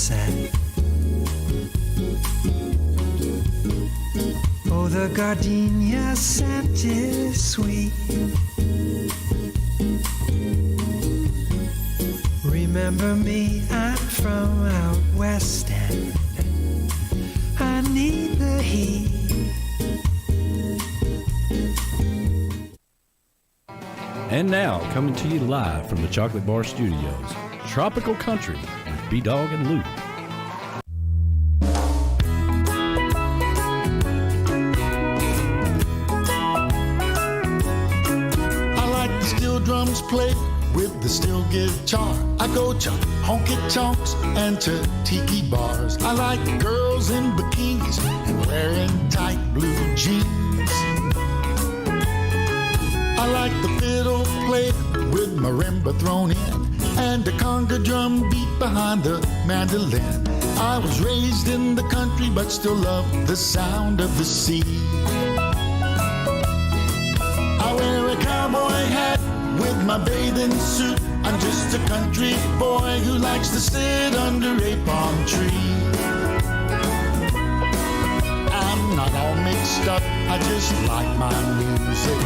sunset. Oh, the gardenia scent is sweet. Remember me, I'm from out west and I need the heat. And now, coming to you live from the Chocolate Bar Studios, Tropical Country with B-Dawg and Lou. I like the steel drums played with the steel guitar. I go to honky tonks and to tiki bars. I like girls in bikinis and wearing tight blue jeans. I like the fiddle played with marimba thrown in and a conga drum beat behind the mandolin. I was raised in the country but still love the sound of the sea. I wear a cowboy hat with my bathing suit. I'm just a country boy who likes to sit under a palm tree. I'm not all mixed up, I just like my music.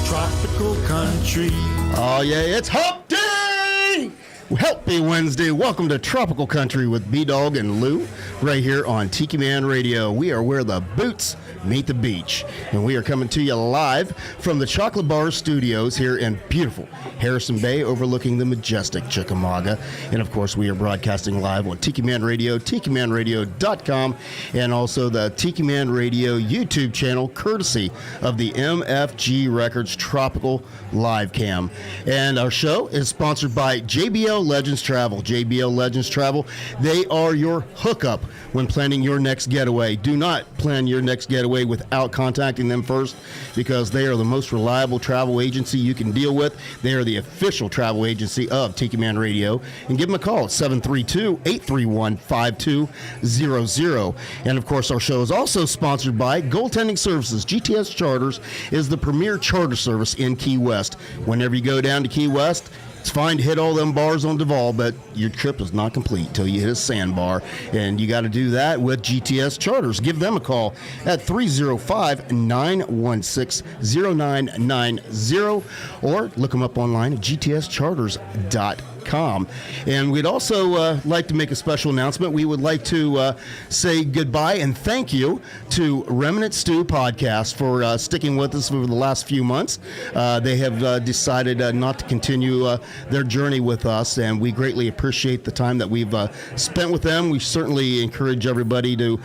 Tropical country. Oh yeah, it's Hump Day! Happy Wednesday. Welcome to Tropical Country with B-Dawg and Lou, right here on Tiki Man Radio. We are where the boots meet the beach, and we are coming to you live from the Chocolate Bar Studios here in beautiful Harrison Bay, overlooking the majestic Chickamauga. And of course, we are broadcasting live on Tiki Man Radio, TikiManRadio.com, and also the Tiki Man Radio YouTube channel, courtesy of the MFG Records Tropical Live Cam. And our show is sponsored by JBL Legends Travel. JBL Legends Travel, they are your hookup when planning your next getaway. Do not plan your next getaway without contacting them first, because they are the most reliable travel agency you can deal with. They are the official travel agency of Tiki Man Radio. And give them a call at 732-831-5200. And of course, our show is also sponsored by Goaltending Services. GTS Charters is the premier charter service in Key West. Whenever you go down to Key West, it's fine to hit all them bars on Duval, but your trip is not complete till you hit a sandbar, and you got to do that with GTS Charters. Give them a call at 305-916-0990, or look them up online at gtscharters.com. And we'd also like to make a special announcement. We would like to say goodbye and thank you to Remnant Stew Podcast for sticking with us over the last few months. They have decided not to continue their journey with us, and we greatly appreciate the time that we've spent with them. We certainly encourage everybody to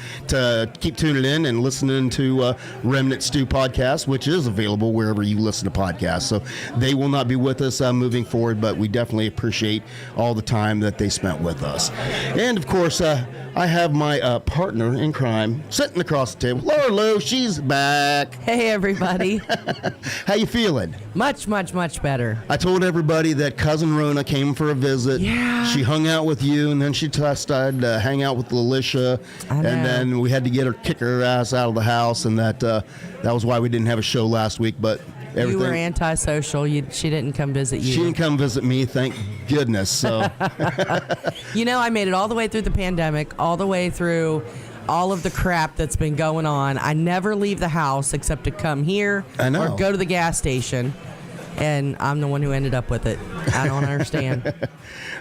keep tuning in and listening to Remnant Stew Podcast, which is available wherever you listen to podcasts. So they will not be with us moving forward, but we definitely appreciate all the time that they spent with us. And of course, I have my partner in crime sitting across the table. Laura Lou, she's back. Hey, everybody. How you feeling? Much, much, much better. I told everybody that Cousin Rona came for a visit. Yeah. She hung out with you, and then she decided to hang out with Lalisha. And then we had to kick her ass out of the house, and that was why we didn't have a show last week. But everything. You were antisocial. She didn't come visit you. She didn't come visit me, thank goodness. So, I made it all the way through the pandemic, all the way through all of the crap that's been going on. I never leave the house except to come here or go to the gas station. And I'm the one who ended up with it. I don't understand.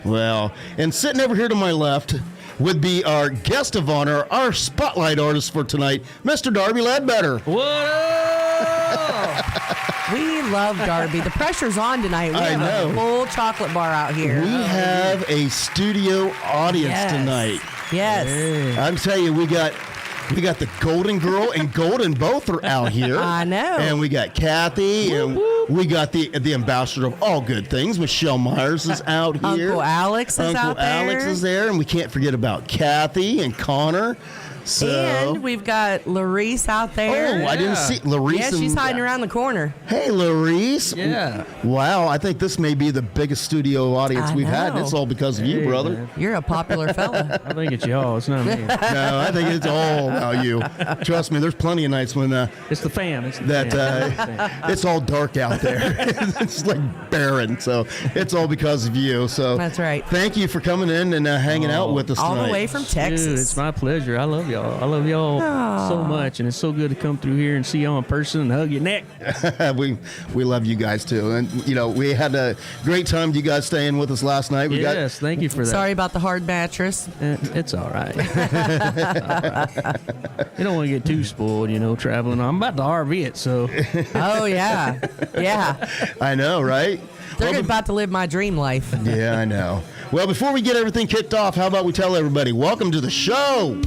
Well, and sitting over here to my left would be our guest of honor, our spotlight artist for tonight, Mr. Darby Ledbetter. What up? We love Darby. The pressure's on tonight. We have a full chocolate bar out here. We have a studio audience tonight. Yes. Hey. I'm telling you, we got the Golden Girl and Golden both are out here. I know. And we got Kathy, and we got the ambassador of all good things, Michelle Myers, is out here. Uncle Alex is out there. Uncle Alex is there, and we can't forget about Kathy and Connor. So, and we've got Larice out there. Oh, I didn't see Larice. Yeah, she's hiding around the corner. Hey, Larice. Yeah. Wow, I think this may be the biggest studio audience we've had. And it's all because of you, brother. Man. You're a popular fella. I think it's y'all. It's not me. No, I think it's all about you. Trust me, there's plenty of nights when It's the fam. It's the fam. it's all dark out there. It's like barren. So it's all because of you. So That's right. Thank you for coming in and hanging out with us All tonight. the way from Texas. Dude, it's my pleasure. I love y'all. I love y'all so much, and it's so good to come through here and see y'all in person and hug your neck. we love you guys too, and we had a great time. You guys staying with us last night. Yes, thank you for that. Sorry about the hard mattress. It's all right. You don't want to get too spoiled, traveling. I'm about to RV it, so. Oh, yeah. Yeah. I know, right? They're about to live my dream life. Yeah, I know. Well, before we get everything kicked off, how about we tell everybody, welcome to the show.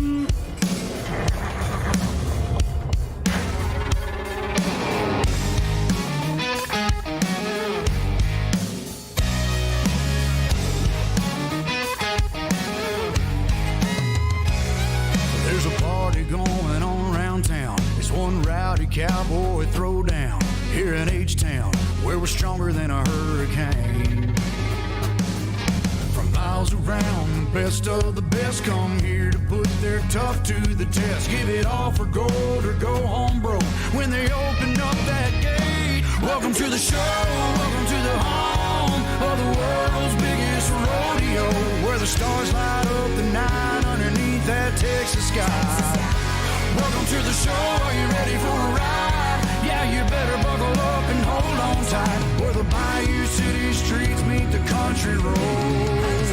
There's a party going on around town. It's one rowdy cowboy throwdown here in H-Town, where we're stronger than a hurricane. From miles around, the best of the best come here to put their tough to the test. Give it all for gold or go home broke when they open up that gate. Welcome to the show, welcome to the home of the world's biggest rodeo, where the stars light up the night underneath that Texas sky. Welcome to the show, are you ready for a ride? Yeah, you better buckle up and hold on tight, where the Bayou City streets meet the country roads.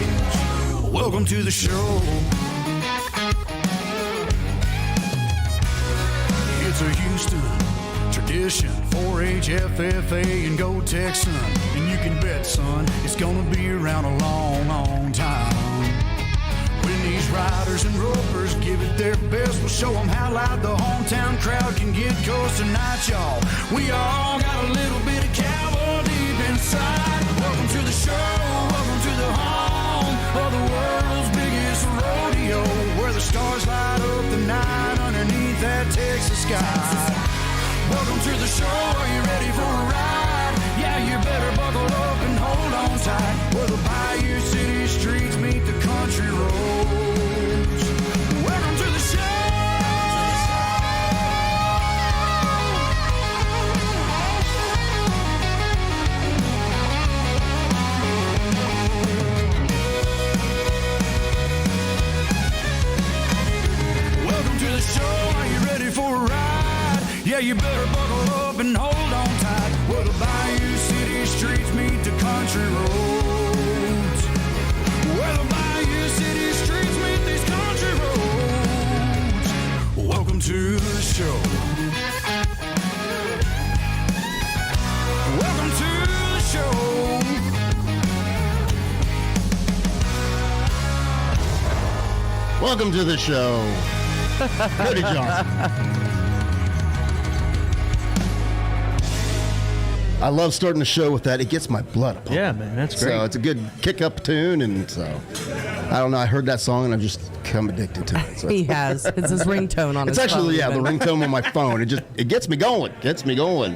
Welcome to the show. It's a Houston tradition, 4-H, FFA, and go Texan. And you can bet, son, it's gonna be around a long, long time. When these riders and ropers give it their best, we'll show them how loud the hometown crowd can get. 'Cause tonight, y'all, we all got a little bit of cowboy deep inside. Welcome to the show, welcome to the home of the world's biggest rodeo, where the stars light up the night underneath that Texas sky. Welcome to the show, are you ready for a ride? Yeah, you better buckle up and hold on tight, where the Bayou City streets meet the country roads. Welcome to the show. Welcome to the show, are you ready for a ride? Yeah, you better buckle up and hold on tight, where the Bayou City streets meet the country roads. Where the Bayou City streets meet these country roads. Welcome to the show. Welcome to the show. Welcome to the show. Cody Johnson. I love starting the show with that. It gets my blood pumping. Yeah, man, that's great. So it's a good kick-up tune, and so I don't know. I heard that song, and I've just become addicted to it. So. He has. It's his ringtone on It's his phone. actually, the ringtone on my phone. It gets me going.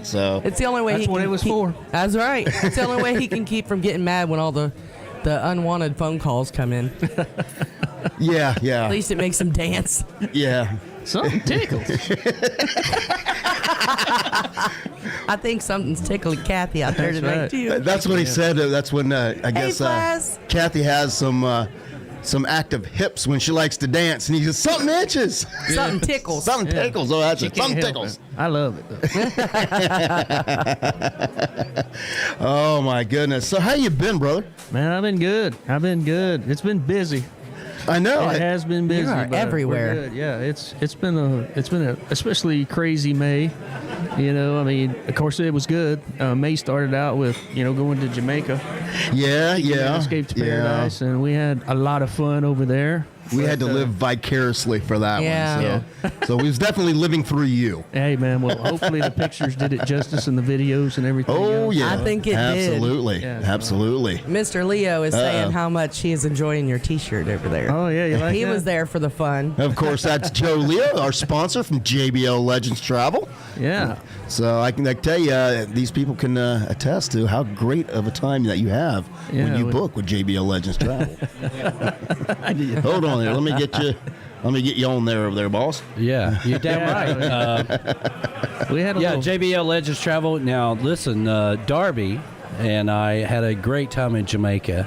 So It's the only way That's he what can it was keep, for. That's right. It's the only way he can keep from getting mad when all the unwanted phone calls come in. yeah, At least it makes him dance. yeah. Something tickles. I think something's tickling Kathy out there That's tonight right. too. That's what he said. That's when I guess Flass. Kathy has some active hips when she likes to dance, and he says something itches. Something tickles. Something tickles. Oh, that's She it. can't Something help tickles. it. I love it, though. Oh my goodness. So how you been, brother? Man, I've been good. It's been busy. I know. It has been busy. You are but we're everywhere. good. Yeah, it's been a especially crazy May. I mean, of course it was good. May started out with going to Jamaica. Yeah. Escape to Paradise, and we had a lot of fun over there. We had to live vicariously for that one. So we was definitely living through you. Hey, man. Well, hopefully the pictures did it justice in the videos and everything. Oh, else. yeah. I think it Absolutely. did. Yeah. Absolutely. Mr. Leo is saying how much he is enjoying your T-shirt over there. Oh, yeah. You like He that? was there for the fun. Of course, that's Joe Leo, our sponsor from JBL Legends Travel. Yeah. So I can tell you, these people can attest to how great of a time that you have when you book with JBL Legends Travel. Hold on there. Let me get you on there over there, boss. Yeah, you're damn right. We had a little... JBL Legends Travel. Now, listen, Darby and I had a great time in Jamaica,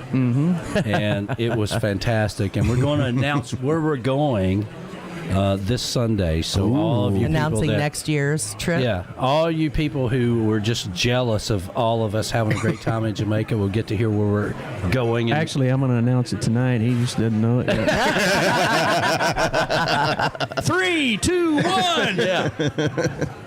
and it was fantastic. And we're going to announce where we're going this Sunday. So all of you announcing people next year's trip. Yeah, all you people who were just jealous of all of us having a great time in Jamaica will get to hear where we're going. And Actually, I'm going to announce it tonight. He just doesn't know it yet. 3, 2, 1. Yeah.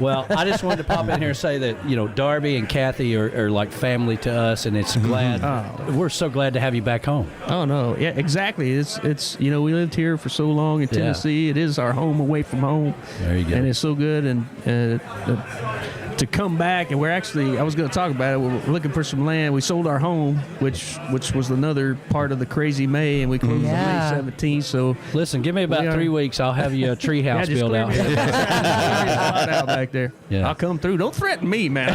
Well, I just wanted to pop in here and say that, Darby and Kathy are like family to us, and it's we're so glad to have you back home. Oh, no. Yeah, exactly. It's we lived here for so long in Tennessee. It is our home away from home. There you go. And it's so good. And to come back, and I was going to talk about it. We're looking for some land. We sold our home, which was another part of the crazy May, and we closed on May 17th. So listen, give me about 3 weeks. I'll have you a tree house built out here. out back there. Yeah. I'll come through. Don't threaten me, man.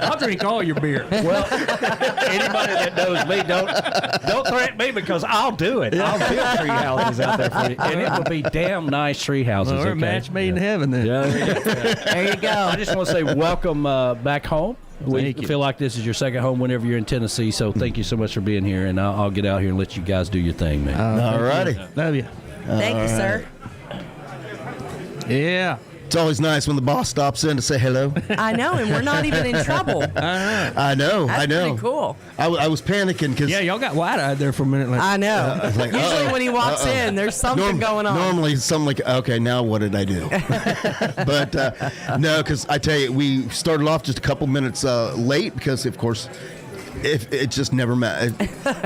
I'll drink all your beer. Well, anybody that knows me, don't threaten me because I'll do it. I'll build tree houses out there for you, and it will be damn nice tree houses. Well, we're a match made in heaven then. There you go. I just want to say welcome back home. We Thank you. feel like this is your second home whenever you're in Tennessee, so thank you so much for being here, and I'll get out here and let you guys do your thing, man. All righty. Love you. Thank you, sir. Yeah. It's always nice when the boss stops in to say hello. I know, and we're not even in trouble. I know. That's pretty cool. I was panicking because Yeah, y'all got wide-eyed there for a minute. Like, I know. like, Usually when he walks in, there's something going on. Normally, something like, okay, now what did I do? But no, because I tell you, we started off just a couple minutes late because, of course, if it just never met.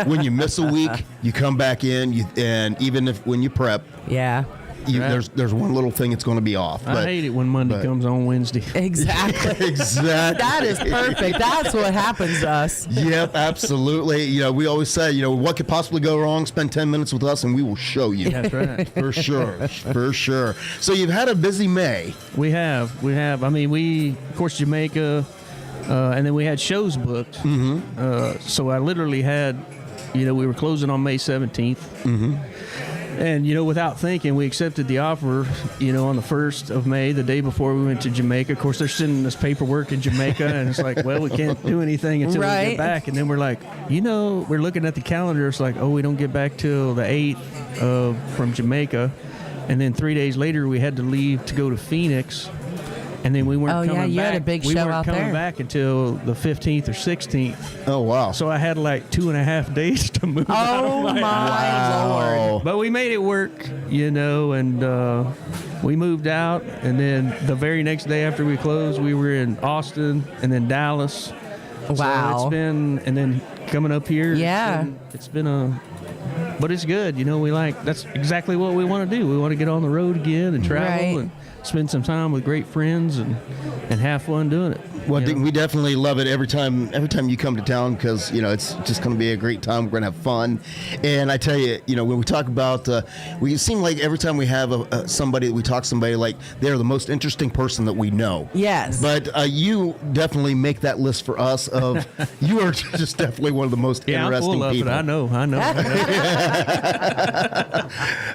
When you miss a week, you come back in, and even when you prep, Yeah. there's one little thing that's going to be off. I hate it when Monday comes on Wednesday. Exactly. Exactly. That is perfect. That's what happens to us. Yep, absolutely. We always say, what could possibly go wrong? Spend 10 minutes with us, and we will show you. That's right. For sure. For sure. So you've had a busy May. We have. I mean, of course, Jamaica, and then we had shows booked. So I literally had, we were closing on May 17th. And, without thinking, we accepted the offer, on the 1st of May, the day before we went to Jamaica. Of course, they're sending us paperwork in Jamaica, and it's like, well, we can't do anything until we get back. And then we're like, we're looking at the calendar. It's like, oh, we don't get back till the 8th from Jamaica. And then 3 days later, we had to leave to go to Phoenix. And then we weren't coming back. Oh, yeah, you had a big we show weren't out coming there. back until the 15th or 16th. Oh, wow. So I had like 2.5 days to move out Oh, of my Lord. But we made it work, and we moved out. And then the very next day after we closed, we were in Austin and then Dallas. Wow. So it's been, and then coming up here. Yeah. It's been but it's good. That's exactly what we want to do. We want to get on the road again and travel and spend some time with great friends and have fun doing it. Well, we definitely love it every time you come to town because, it's just going to be a great time. We're going to have fun. And I tell you, when we talk about, we seem like every time we have somebody like they're the most interesting person that we know. Yes. But you definitely make that list for us of, you are just definitely one of the most interesting I'm full people. of it. I know.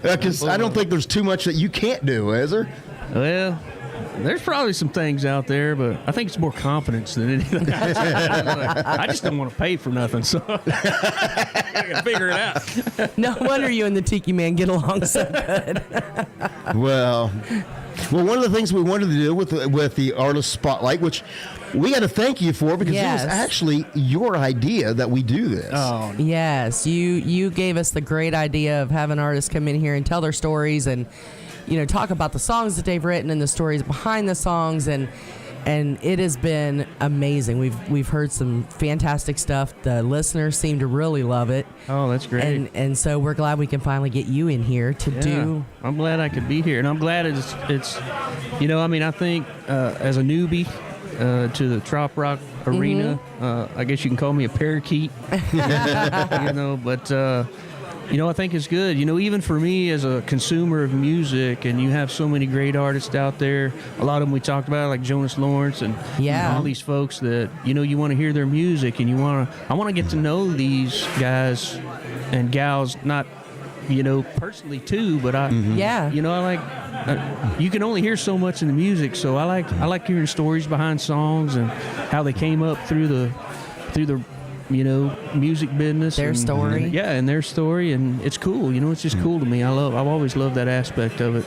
Because I don't think there's too much that you can't do, is there? Well, there's probably some things out there, but I think it's more confidence than anything. I just don't want to pay for nothing, so I can figure it out. No wonder you and the Tiki Man get along so good. Well, one of the things we wanted to do with the Artist Spotlight, which we got to thank you for because it was actually your idea that we do this. Oh, yes. You gave us the great idea of having artists come in here and tell their stories and talk about the songs that they've written and the stories behind the songs and and it has been amazing. We've heard some fantastic stuff. The listeners seem to really love it. Oh, that's great. And so we're glad we can finally get you in here to do. I'm glad I could be here, and I'm glad it's you know, I mean, I think as a newbie to the trop rock arena, I guess you can call me a parakeet. You know, but you know, I think it's good. You know, even for me as a consumer of music, and you have so many great artists out there. A lot of them we talked about, like Jonas Lawrence and all these folks that, you know, you want to hear their music, and I want to get to know these guys and gals, not, you know, personally too, but you know, I like, you can only hear so much in the music, so I like hearing stories behind songs and how they came up through the you know, music business. Their story. And their story, and it's cool. You know, it's just cool to me. I've always loved that aspect of it.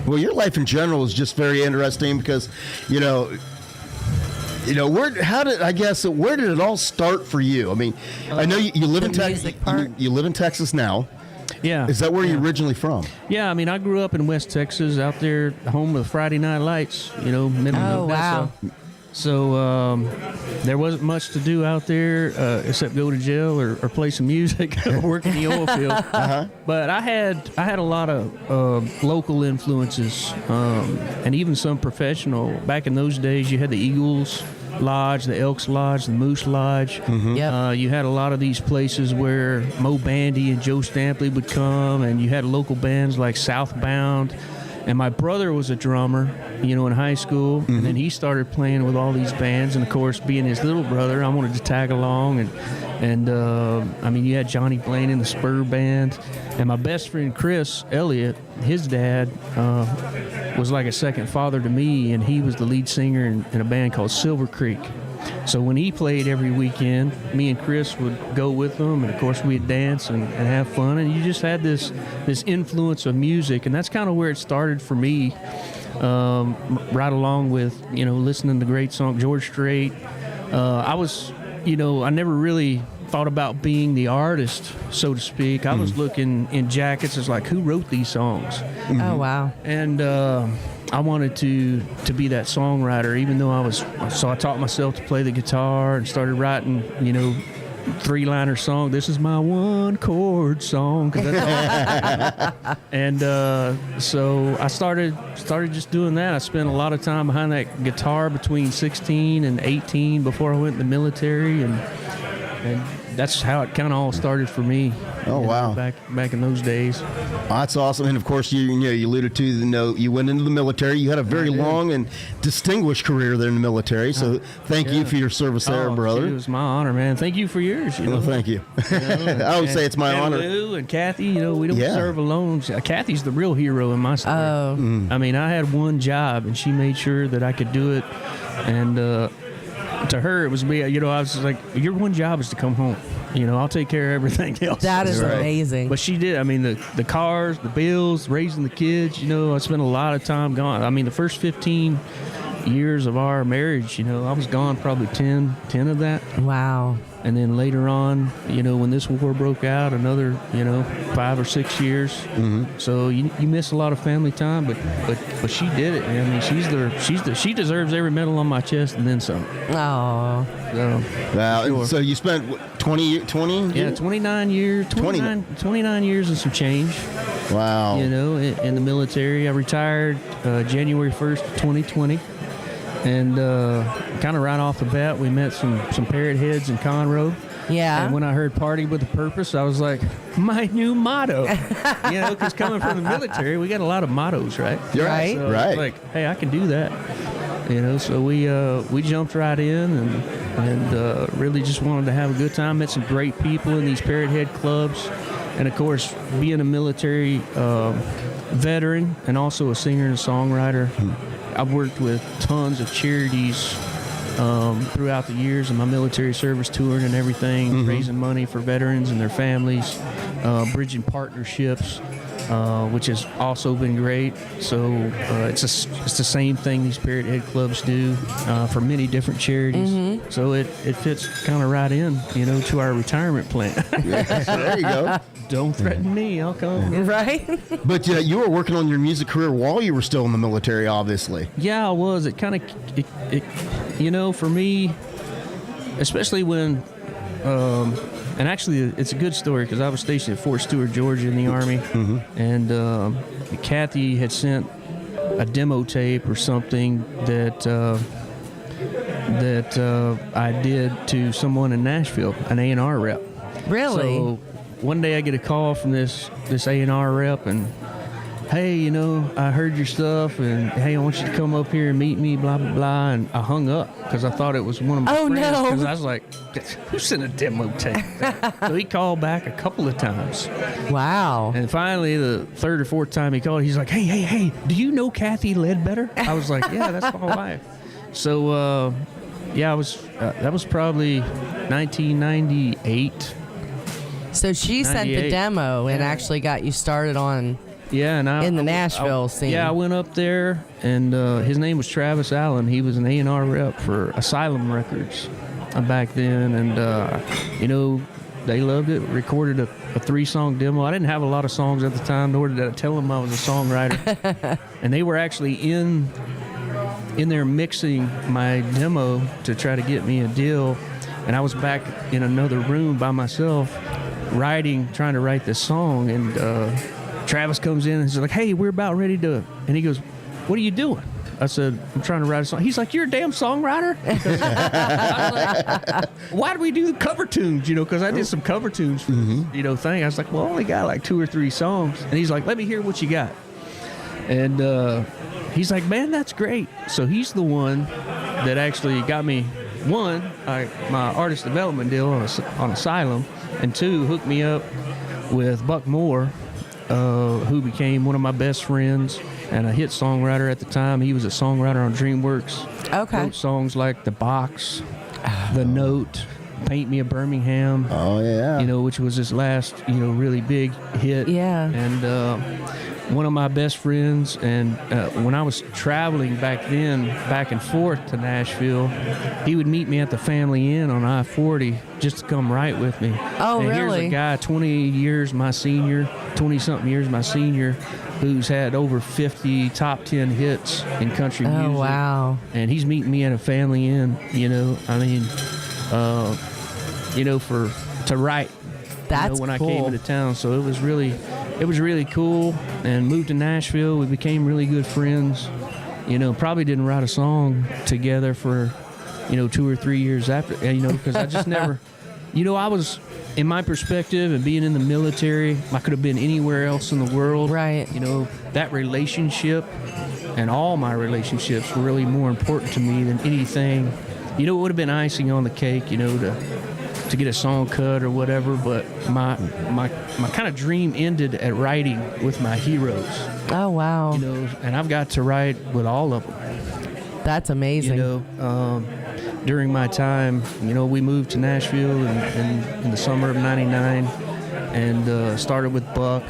Well, your life in general is just very interesting because, you know, where did it all start for you? I mean, I know you live in Texas. You live in Texas now. Yeah. Is that where you're originally from? Yeah, I mean, I grew up in West Texas, out there, home of Friday Night Lights. You know, middle of Odessa. Wow. So there wasn't much to do out there except go to jail or play some music or work in the oil field. But I had a lot of local influences and even some professional. Back in those days, you had the Eagles Lodge, the Elks Lodge, the Moose Lodge. You had a lot of these places where Mo Bandy and Joe Stampley would come, and you had local bands like Southbound. And my brother was a drummer, you know, in high school, and then he started playing with all these bands. And of course, being his little brother, I wanted to tag along. And I mean, you had Johnny Blaine in the Spur Band, and my best friend Chris Elliott, his dad was like a second father to me, and he was the lead singer in a band called Silver Creek. So when he played every weekend, me and Chris would go with him, and of course we'd dance and have fun, and you just had this influence of music, and that's kind of where it started for me, right along with, you know, listening to great songs, George Strait. I was, you know, I never really thought about being the artist, so to speak. I was looking in jackets as like, who wrote these songs? Oh, wow. And I wanted to be that songwriter, even though so I taught myself to play the guitar and started writing, you know, 3-liner song. This is my one chord song. 'Cause that's and so I started just doing that. I spent a lot of time behind that guitar between 16 and 18 before I went in the military, and that's how it kind of all started for me. Oh, wow. Back in those days. That's awesome. And of course, you alluded to, you know, you went into the military. You had a very long and distinguished career there in the military. So thank you for your service there, brother. It was my honor, man. Thank you for yours. You know? Well, thank you. I would say it's my honor. Lou and Kathy, you know, we don't serve alone. Kathy's the real hero in my story. I mean, I had one job, and she made sure that I could do it. And to her, it was me. You know, I was like, your one job is to come home. You know, I'll take care of everything else. That is amazing. But she did. I mean, the cars, the bills, raising the kids, you know, I spent a lot of time gone. I mean, the first 15 years of our marriage, you know, I was gone probably 10 of that. Wow. And then later on, you know, when this war broke out, another, you know, 5 or 6 years. So you miss a lot of family time, but she did it, man. I mean, she deserves every medal on my chest and then some. Oh. So, wow. sure. So you spent 20? Yeah, 29 years. 29 years and some change. Wow. You know, in the military. I retired January 1st, 2020. And kind of right off the bat, we met some parrot heads in Conroe. Yeah. And when I heard "Party with a Purpose," I was like, my new motto. You know, because coming from the military, we got a lot of mottos, right? Right. So I was like, hey, I can do that. You know, so we jumped right in and really just wanted to have a good time. Met some great people in these parrot head clubs, and of course, being a military veteran and also a singer and a songwriter. I've worked with tons of charities throughout the years of my military service, touring and everything, raising money for veterans and their families, bridging partnerships, which has also been great. So it's the same thing these Parrot Head clubs do for many different charities. Okay. So it fits kind of right in, to our retirement plan. Yeah, so there you go. Don't threaten me, I'll come. Right? But you were working on your music career while you were still in the military, obviously. Yeah, I was. It kind of, for me, especially when, and actually it's a good story because I was stationed at Fort Stewart, Georgia in the Army, and Kathy had sent a demo tape or something that I did to someone in Nashville, an A&R rep. Really? So one day I get a call from this A&R rep, and hey, I heard your stuff, and hey, I want you to come up here and meet me, blah, blah, blah. And I hung up because I thought it was one of my friends. No. Because I was like, who sent a demo tape? So he called back a couple of times. Wow. And finally, the third or fourth time he called, he's like, hey, do you know Kathy Ledbetter? I was like, yeah, that's my wife. So, I was, that was probably 1998. So she sent the demo and actually got you started on in the Nashville scene. Yeah, I went up there, and his name was Travis Allen. He was an A&R rep for Asylum Records back then, and they loved it. Recorded a 3-song demo. I didn't have a lot of songs at the time, nor did I tell them I was a songwriter. And they were actually in there mixing my demo to try to get me a deal, and I was back in another room by myself trying to write this song, and Travis comes in and he's like, hey, we're about ready to, and he goes, what are you doing? I said, I'm trying to write a song. He's like, you're a damn songwriter? I was like, why do we do cover tunes? Because I did some cover tunes for this, thing. I was like, well, I only got like 2 or 3 songs. And he's like, let me hear what you got. And he's like, man, that's great. So he's the one that actually got me, one, my artist development deal on Asylum, and 2, hooked me up with Buck Moore, who became one of my best friends and a hit songwriter at the time. He was a songwriter on DreamWorks. Okay. Wrote songs like The Box, The Note, Paint Me a Birmingham. Oh, yeah. Which was his last, really big hit. Yeah. And one of my best friends, and when I was traveling back and forth to Nashville, he would meet me at the Family Inn on I-40 just to come write with me. Oh, and really? Here's a guy 20-something years my senior, who's had over 50 top 10 hits in country music. Oh, wow. And he's meeting me at a Family Inn, to write. That's when cool. I came into town. So it was really cool, and moved to Nashville. We became really good friends. Probably didn't write a song together for, 2 or 3 years after, because I just never, I was, in my perspective and being in the military, I could have been anywhere else in the world. Right. That relationship and all my relationships were really more important to me than anything. It would have been icing on the cake, to get a song cut or whatever, but my kind of dream ended at writing with my heroes. Oh, wow. And I've got to write with all of them. That's amazing. During my time, we moved to Nashville in the summer of '99, and started with Buck,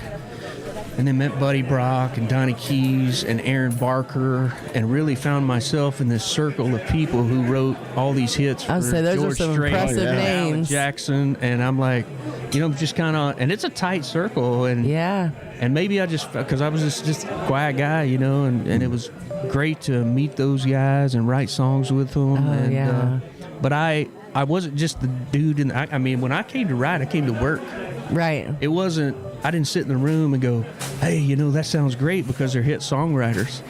and then met Buddy Brock and Donnie Keys and Aaron Barker, and really found myself in this circle of people who wrote all these hits for I'd say those George are some Strait, impressive Alan names. Jackson, and I'm like, just kind of, and it's a tight circle, and yeah. And maybe I just, because I was just a quiet guy, and it was great to meet those guys and write songs with them. Oh, and, yeah. But I wasn't just the dude, when I came to write, I came to work. Right. It wasn't, I didn't sit in the room and go, hey, that sounds great because they're hit songwriters.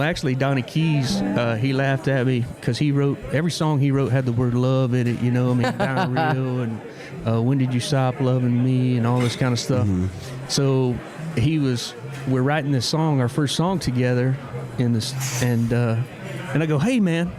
Actually, Donnie Keys, he laughed at me because every song he wrote had the word love in it, Down Real and When Did You Stop Loving Me and all this kind of stuff. So we're writing this song, our first song together in this, and I go, hey, man,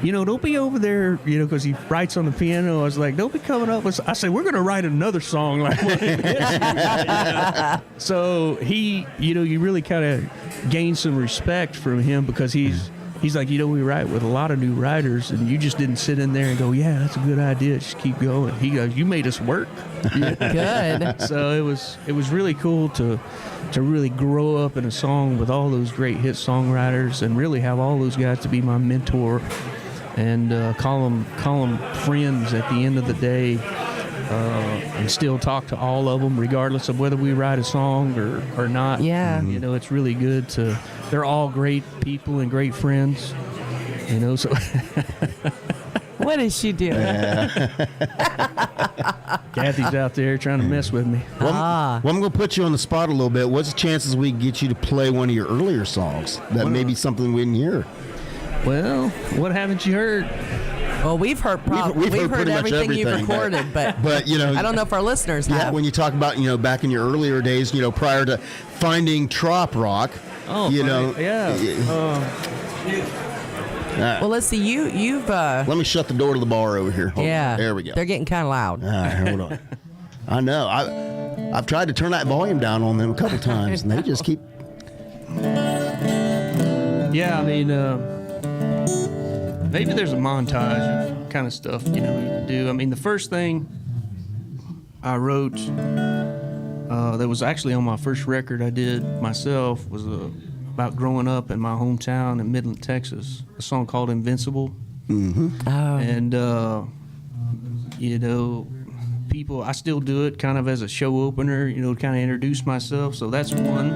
don't be over there, because he writes on the piano. I was like, don't be coming up with, I said, we're going to write another song like this. So he, you really kind of gain some respect from him because he's like, we write with a lot of new writers, and you just didn't sit in there and go, yeah, that's a good idea, just keep going. He goes, you made us work. Good. So it was really cool to really grow up in a song with all those great hit songwriters and really have all those guys to be my mentor. and call them friends at the end of the day, and still talk to all of them regardless of whether we write a song or not. Yeah. You know, it's really good to. They're all great people and great friends. You know, so. What is she doing? Kathy's out there trying to mess with me. Well, I'm going to put you on the spot a little bit. What's the chances we get you to play one of your earlier songs that may be something we didn't hear? Well, what haven't you heard? Well, we've heard We've heard pretty much everything you've everything, recorded, but you know, I don't know if our listeners yeah, have. when you talk about, you know, back in your earlier days, you know, prior to finding trop rock, you know, yeah. Well, let's see. You've. Let me shut the door to the bar over here. Hold on. There we go. They're getting kind of loud. All right, hold on. I know. I've tried to turn that volume down on them a couple times, and they just keep. Yeah, I mean, maybe there's a montage of kind of stuff, you know, you can do. I mean, the first thing I wrote that was actually on my first record I did myself was about growing up in my hometown in Midland, Texas. A song called Invincible. Mm-hmm. Oh. And, you know, people, I still do it kind of as a show opener, you know, to kind of introduce myself. So that's one.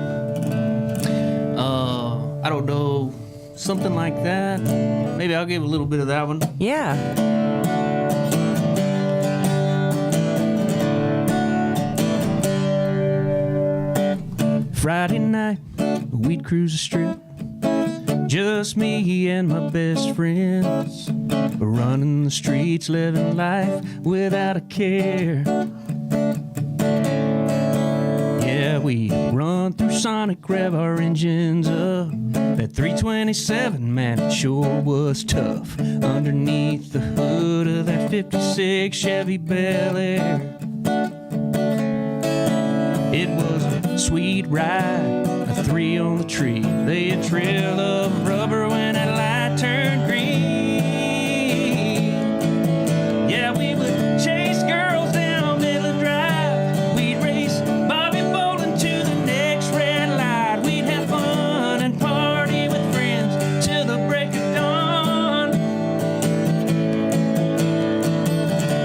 I don't know, something like that. Maybe I'll give a little bit of that one. Yeah. Friday night, we'd cruise the strip. Just me and my best friends. Running the streets, living life without a care. Yeah, we run through Sonic, rev our engines up. That 327, man, it sure was tough. Underneath the hood of that 56 Chevy Bel Air. It was a sweet ride, a 3 on the tree. Lay a trail of rubber when that light turned green. Yeah, we would chase girls down Midland Drive. We'd race Bobby Bolin to the next red light. We'd have fun and party with friends till the break of dawn.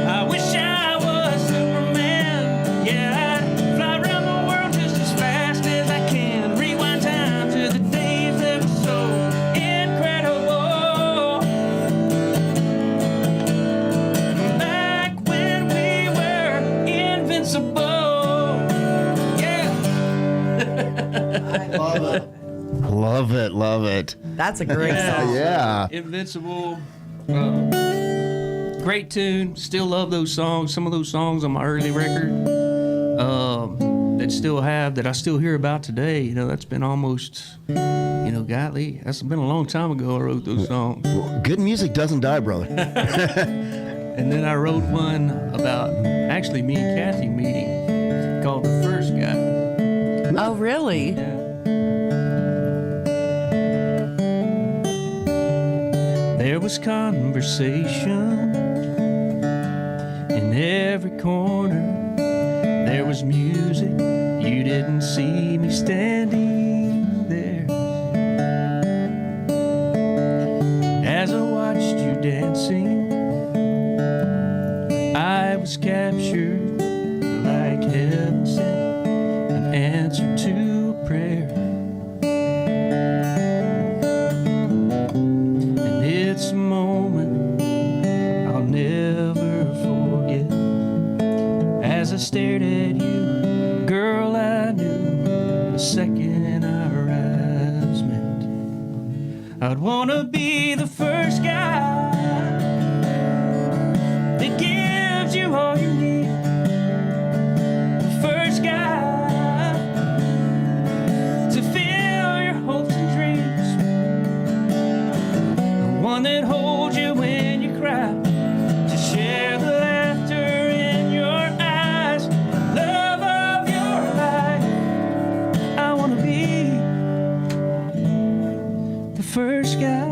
I wish I was Superman. Yeah, I'd fly around the world just as fast as I can. Rewind time to the days that were so incredible. Back when we were invincible. Yeah. Love it, love it. That's a great song. Yeah. Invincible. Great tune. Still love those songs. Some of those songs on my early record that I still hear about today. You know, that's been almost, you know, golly, that's been a long time ago I wrote those songs. Good music doesn't die, brother. And then I wrote one about actually me and Kathy meeting called The First Guy. Oh, really? Yeah. There was conversation in every corner. There was music. You didn't see me standing there. As I watched you dancing, I was captured like heaven sent an answer to a prayer. And it's a moment I'll never forget. As I stared at you, girl, I knew the second our eyes met, I'd wanna be the first guy that gives you all you need. The first guy to fill your hopes and dreams. The one that holds you when you cry, to share the laughter in your eyes, love of your life. I wanna be the first guy.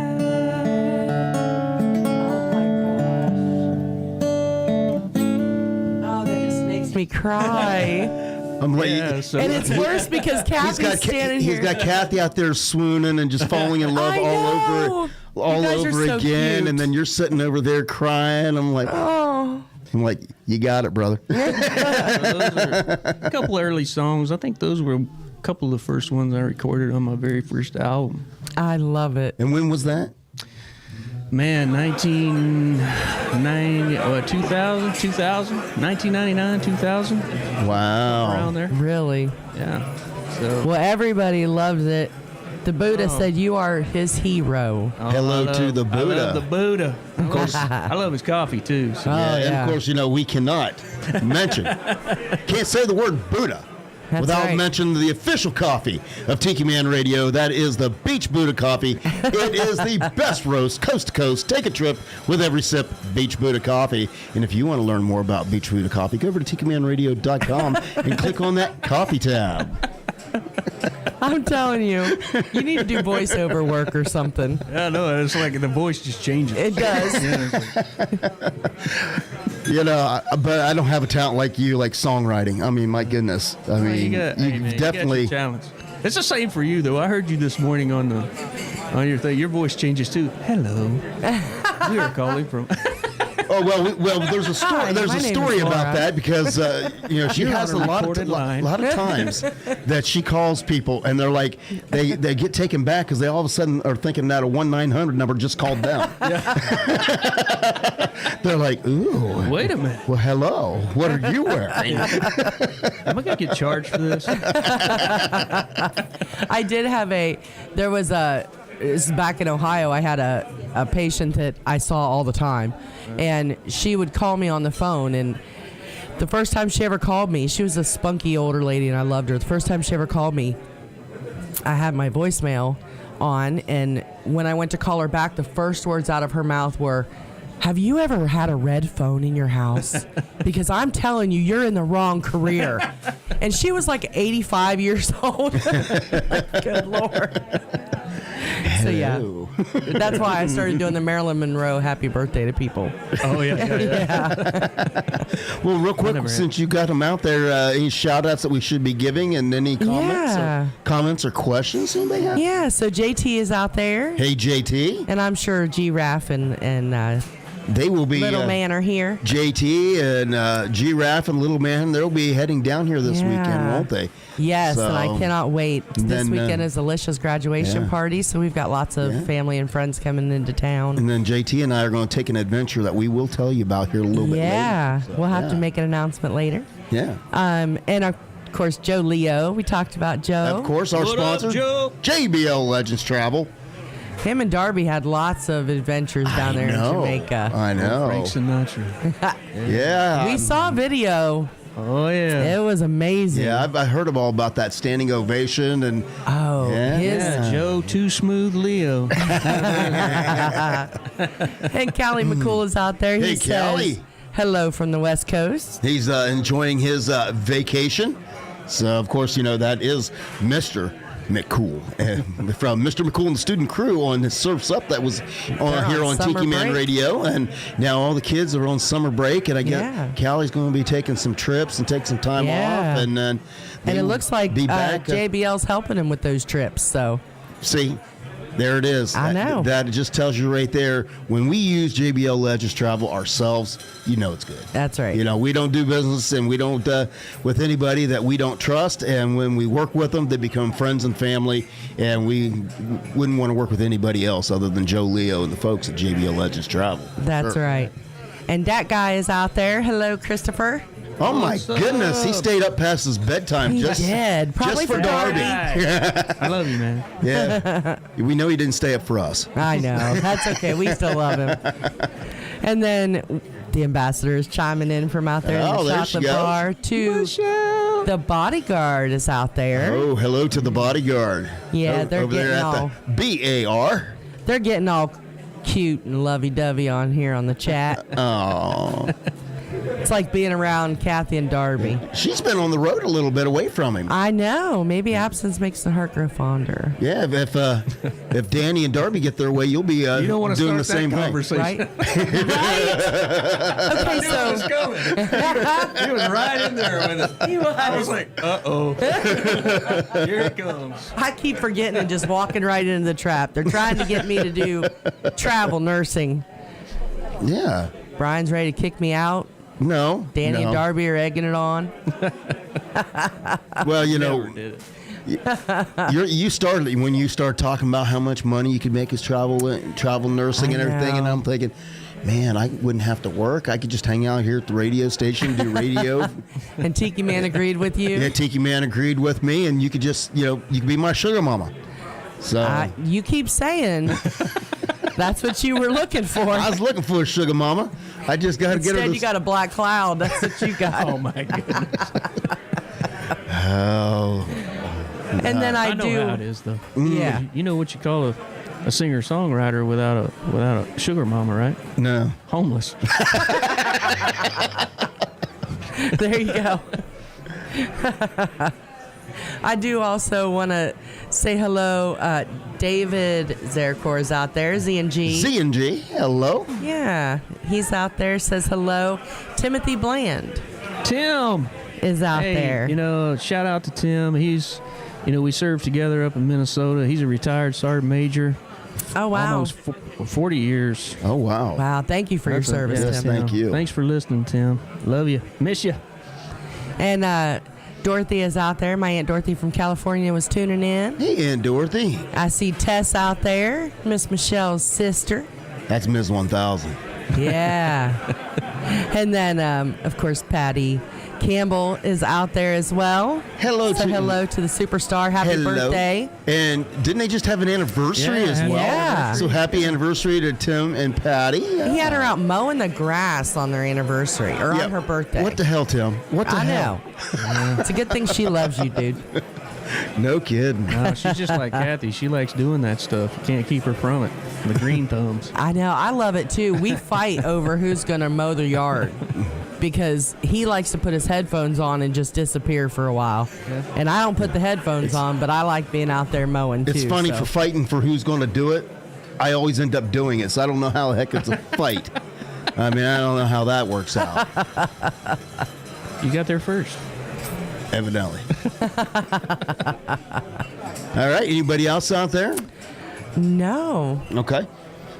Oh, that just makes me cry. I'm like, Yeah, so And it's worse because Kathy's standing here. he's got Kathy out there swooning and just falling in love I know. all You guys are over so again, cute. and then you're sitting over there crying. I'm like, you got it, brother. those are a couple of early songs. I think those were a couple of the first ones I recorded on my very first album. I love it. And when was that? Man, 1999, 2000, Wow. around there. Really. Yeah. So Well, everybody loves it. The Buddha said you are his hero. Hello to the I Buddha. love the Buddha. Of course, I love his coffee too. So. And of course, we cannot can't say the word Buddha That's without right. mentioning the official coffee of Tiki Man Radio. That is the Beach Buddha coffee. It is the best roast, coast to coast. Take a trip with every sip, Beach Buddha coffee. And if you want to learn more about Beach Buddha coffee, go over to TikiManRadio.com and click on that coffee tab. I'm telling you, you need to do voiceover work or something. I know, it's like the voice just changes. It does. But I don't have a talent like you, like songwriting. I mean, my goodness. I mean, you definitely. You got your talents. It's the same for you, though. I heard you this morning on your thing. Your voice changes too. Hello. We are calling from. Oh well, there's a story. Hi, There's my a name story is Laura. about that because she You're has a on a lot of recorded line. times that she calls people and they're like they get taken back because they all of a sudden are thinking that a 1-900 number just called them. They're like, ooh, Wait a minute. well, hello, what are you wearing? Am I gonna get charged for this? I did have this is back in Ohio, I had a patient that I saw all the time, and she would call me on the phone, and the first time she ever called me, she was a spunky older lady, and I loved her. The first time she ever called me, I had my voicemail on, and when I went to call her back, the first words out of her mouth were, "Have you ever had a red phone in your house? Because I'm telling you, you're in the wrong career." And she was like 85 years old. Good Lord. So yeah, that's why I started doing the Marilyn Monroe happy birthday to people. Oh yeah. Well, real quick, since you got them out there, any shout outs that we should be giving and any comments or questions anybody have? Yeah, so JT is out there. Hey, JT. And I'm sure Giraffe and They will be Little Man are here. JT and Giraffe and Little Man. They'll be heading down here this weekend, won't they? Yes, So, and I cannot wait. This then, weekend is Alicia's graduation party, so we've got lots of family and friends coming into town. And then JT and I are going to take an adventure that we will tell you about here a little bit later. Yeah, we'll have to make an announcement later. Yeah. And of course, Joe Leo. We talked about Joe. Of course, our What up, sponsor, Joe? JBL Legends Travel. Him and Darby had lots of adventures down there in Jamaica. I know. Frank Sinatra. Yeah. We saw a video. Oh yeah. It was amazing. Yeah, I heard all about that standing ovation and Yeah, Joe Too Smooth Leo. And Callie McCool is out there. He Hey, says, Callie. hello from the West Coast. he's enjoying his vacation. So, of course, that is Mr. McCool. From Mr. McCool and the student crew on the Surf's Up that was here on summer Tiki Man break. Radio. And now all the kids are on summer break. And I guess Callie's going to be taking some trips and take some time off. And then And it looks like be back. JBL's helping him with those trips. So See, there it is. I know. That just tells you right there. When we use JBL Legends Travel ourselves, it's good. that's right. We don't do business and we don't with anybody that we don't trust. And when we work with them, they become friends and family. And we wouldn't want to work with anybody else other than Joe Leo and the folks at JBL Legends Travel. That's Sure. right. And that guy is out there. Hello, Christopher. Oh my What's goodness, he up? stayed up past his bedtime He just did. Probably just for for Darby. I love you, man. Yeah, we know he didn't stay up for us. I know. That's okay. We still love him. And then the ambassador is chiming in from out there in Oh, the there she chocolate goes. bar to the bodyguard is out there. Oh, hello to the bodyguard. Yeah, they're over there getting at all- the BAR. They're getting all cute and lovey-dovey on here on the chat. Oh, It's like being around Kathy and Darby. She's been on the road a little bit away from him. I know. Maybe absence makes the heart grow fonder. Yeah, if Danny and Darby get their way, you'll be You don't want to doing start the same that thing. conversation. Right? Right? Okay, so He was right in there with it. He was. I was like, uh-oh. Here it comes. I keep forgetting and just walking right into the trap. They're trying to get me to do travel nursing. Yeah. Brian's ready to kick me out. No. Danny and Darby are egging it on. Well, you know, Never did it. you started when you start talking about how much money you could make as travel nursing and everything, and I'm thinking, man, I wouldn't have to work. I could just hang out here at the radio station, do radio. And Tiki Man agreed with you? Yeah, Tiki Man agreed with me, and you could just, you could be my sugar mama. So You keep saying that's what you were looking for. I was looking for a sugar mama. I just got to get her. Instead, you got a black cloud. That's what you got. Oh, my goodness. Oh. And then I know do. how it is, though. Yeah. You know what you call a singer-songwriter without a sugar mama, right? No. Homeless. There you go. I do also want to say hello. David Zerkor is out there. Z&G. Z&G, hello. Yeah, he's out there. Says hello. Timothy Bland Tim is out hey, there. You know, shout out to Tim. He's, we served together up in Minnesota. He's a retired sergeant major. Oh, wow. Almost 40 years. Oh, wow. Wow, thank you for your service, yes, Tim. thank you. Thanks for listening, Tim. Love you. Miss you. And Dorothy is out there. My Aunt Dorothy from California was tuning in. Hey, Aunt Dorothy. I see Tess out there, Miss Michelle's sister. That's Ms. 1000. Yeah. And then, of course, Patty Campbell is out there as well. Hello so to hello to the superstar. Happy birthday. And didn't they just have an anniversary as well? Yeah. So happy anniversary to Tim and Patty. He had her out mowing the grass on their anniversary, or on her birthday. What the hell, Tim? What the hell? I know. It's a good thing she loves you, dude. No kidding. No, she's just like Kathy. She likes doing that stuff. You can't keep her from it. The green thumbs. I know. I love it, too. We fight over who's going to mow the yard. Because he likes to put his headphones on and just disappear for a while. Yeah. And I don't put the headphones on, but I like being out there mowing, too. It's funny, for fighting for who's going to do it, I always end up doing it, so I don't know how the heck it's a fight. I mean, I don't know how that works out. You got there first. Evidently. All right, anybody else out there? No. Okay.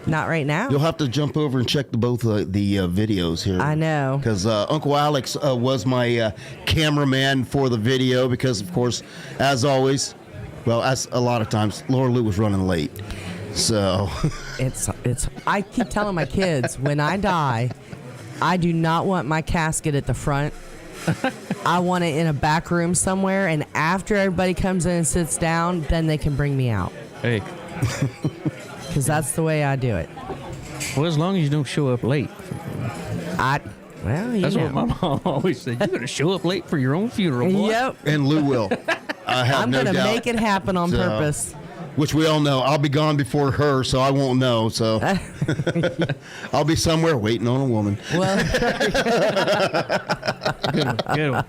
Not right now. You'll have to jump over and check both the videos here. I know. Because Uncle Alex was my cameraman for the video because, of course, as always, well, as a lot of times, Laura Lou was running late. So. It's. I keep telling my kids, when I die, I do not want my casket at the front. I want it in a back room somewhere, and after everybody comes in and sits down, then they can bring me out. Hey. Because that's the way I do it. Well, as long as you don't show up late. That's what my mom always said. You're going to show up late for your own funeral, boy. Yep. And Lou will. I'm no going to doubt. make it happen on purpose. Which we all know. I'll be gone before her, so I won't know. So I'll be somewhere waiting on a woman. Well, Good one.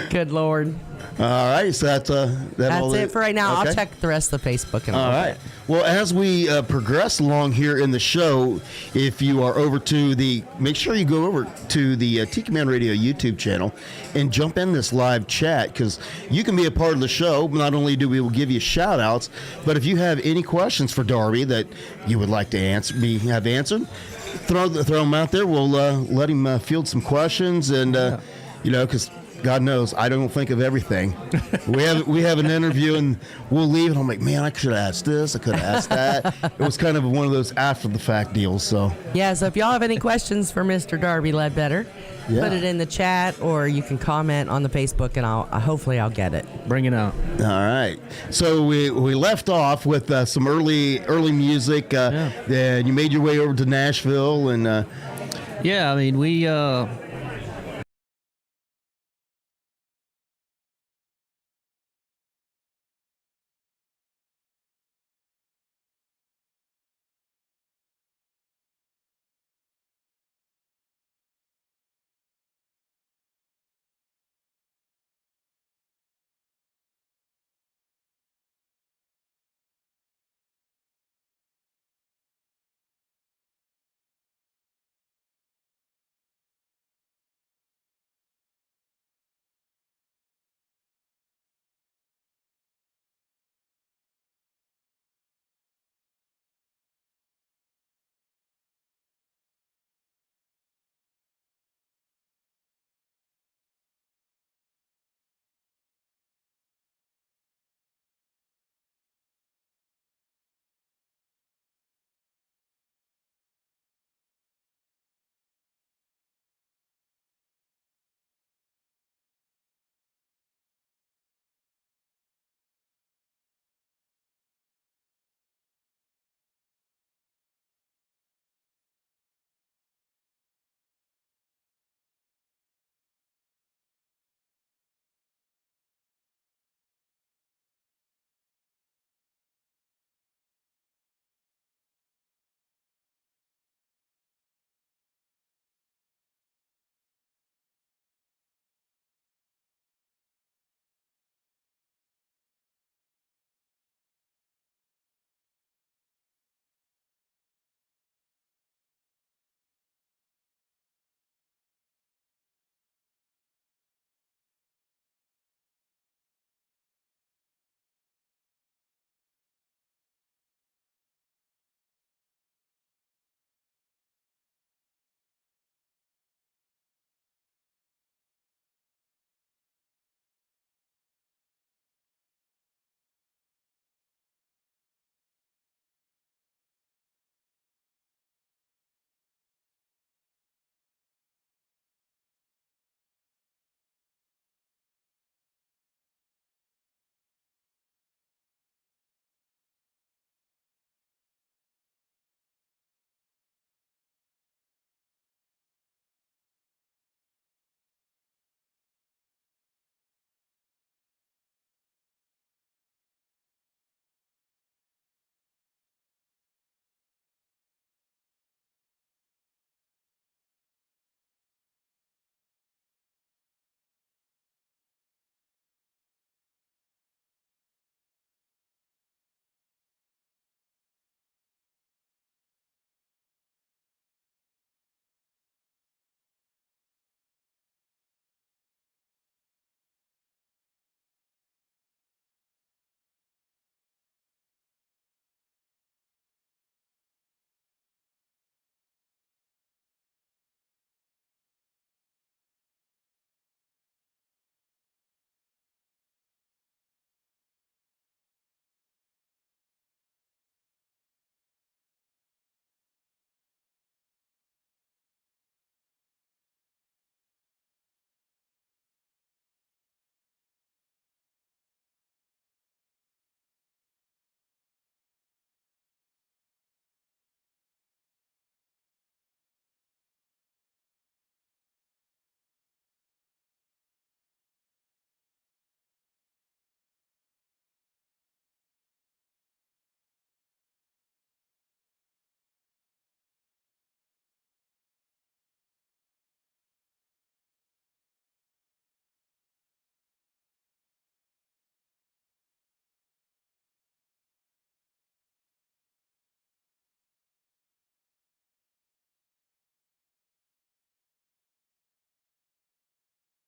Good Lord. All right, so that's it for right now. Okay. I'll check the rest of the Facebook. All right. Well, as we progress along here in the show, if you are make sure you go over to the Tiki Man Radio YouTube channel and jump in this live chat, because you can be a part of the show. Not only do we will give you shout outs, but if you have any questions for Darby that you would like to have answered, throw them out there. We'll let him field some questions, and because God knows I don't think of everything. We have an interview and we'll leave, and I'm like, man, I could have asked this, I could have asked that. It was kind of one of those after the fact deals. So yeah, so if y'all have any questions for Mr. Darby Ledbetter, put it in the chat, or you can comment on the Facebook, and hopefully I'll get it. Bring it out. All right. So we left off with some early music. And you made your way over to Nashville, and yeah, I mean, we